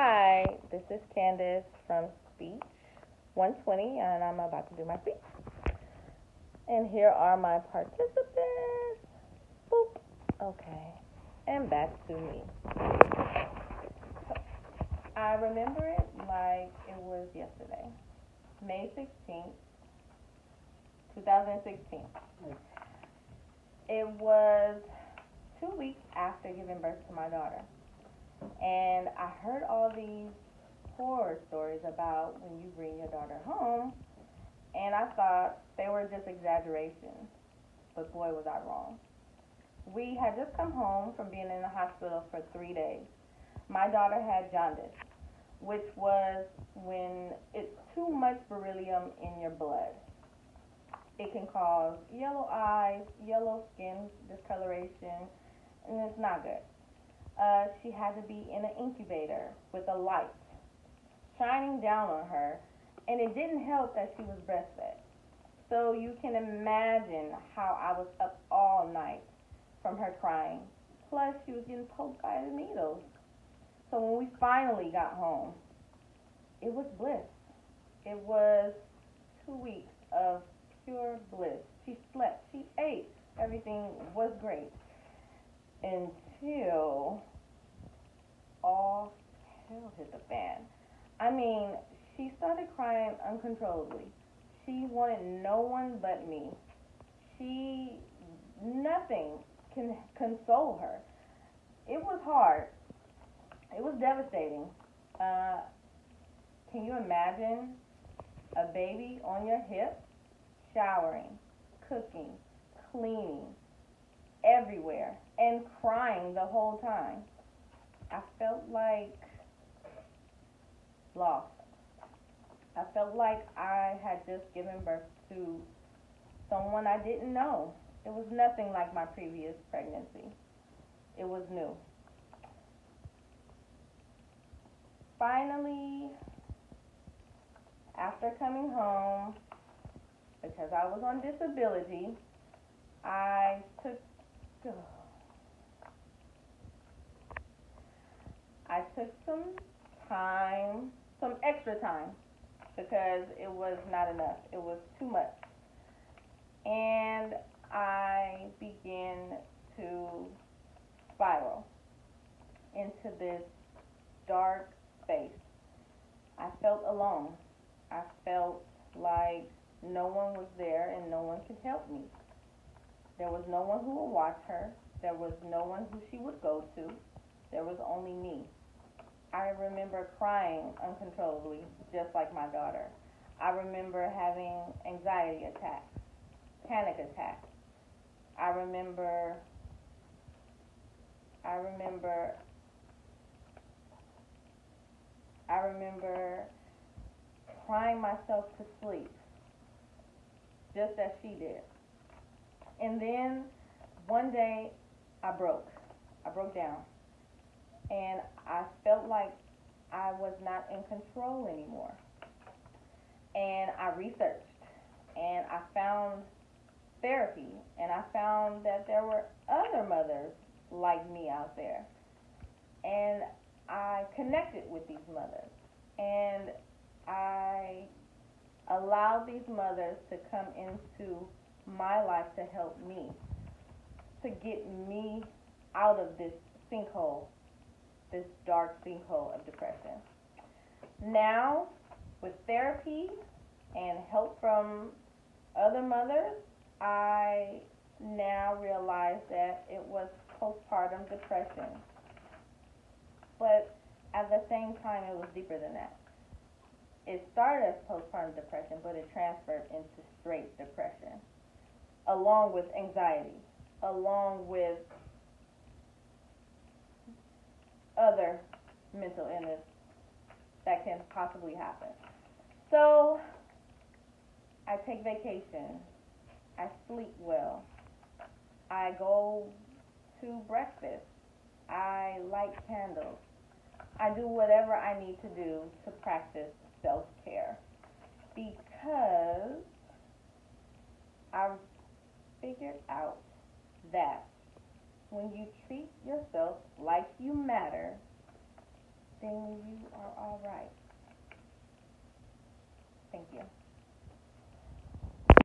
Hi, this is Candace from Speech 120, and I'm about to do my speech. And here are my participants. Boop. Okay. And back to me. I remember it like it was yesterday, May 16th, 2016. It was 2 weeks after giving birth to my daughter. And I heard all these horror stories about when you bring your daughter home, and I thought they were just exaggerations. But boy, was I wrong. We had just come home from being in the hospital for 3 days. My daughter had jaundice, which was when it's too much beryllium in your blood. It can cause yellow eyes, yellow skin discoloration, and it's not good. She had to be in an incubator with a light shining down on her, and it didn't help that she was breastfed. So you can imagine how I was up all night from her crying. Plus, she was getting poked by the needles. So when we finally got home, it was bliss. It was 2 weeks of pure bliss. She slept, she ate, everything was great until all hell hit the fan. I mean, she started crying uncontrollably. She wanted no one but me. Nothing can console her. It was hard. It was devastating. Uh, can you imagine a baby on your hip, showering, cooking, cleaning, everywhere, and crying the whole time? I felt like lost. I felt like I had just given birth to someone I didn't know. It was nothing like my previous pregnancy. It was new. Finally, after coming home, because I was on disability, I took I took some extra time, because it was not enough. It was too much. And I began to spiral into this dark space. I felt alone. I felt like no one was there and no one could help me. There was no one who would watch her. There was no one who she would go to. There was only me. I remember crying uncontrollably, just like my daughter. I remember having anxiety attacks, panic attacks. I remember I remember I remember crying myself to sleep, just as she did. And then one day I broke. I broke down. And I felt like I was not in control anymore. And I researched and I found therapy, and I found that there were other mothers like me out there. And I connected with these mothers, and I allowed these mothers to come into my life to help me, to get me out of this sinkhole, this dark sinkhole of depression. Now, with therapy and help from other mothers, I now realize that it was postpartum depression. But at the same time, it was deeper than that. It started as postpartum depression, but it transferred into straight depression, along with anxiety, along with other mental illness that can possibly happen. So I take vacation. I sleep well. I go to breakfast. I light candles. I do whatever I need to do to practice self-care, because I've figured out that when you treat yourself like you matter, everything you are all right. Thank you.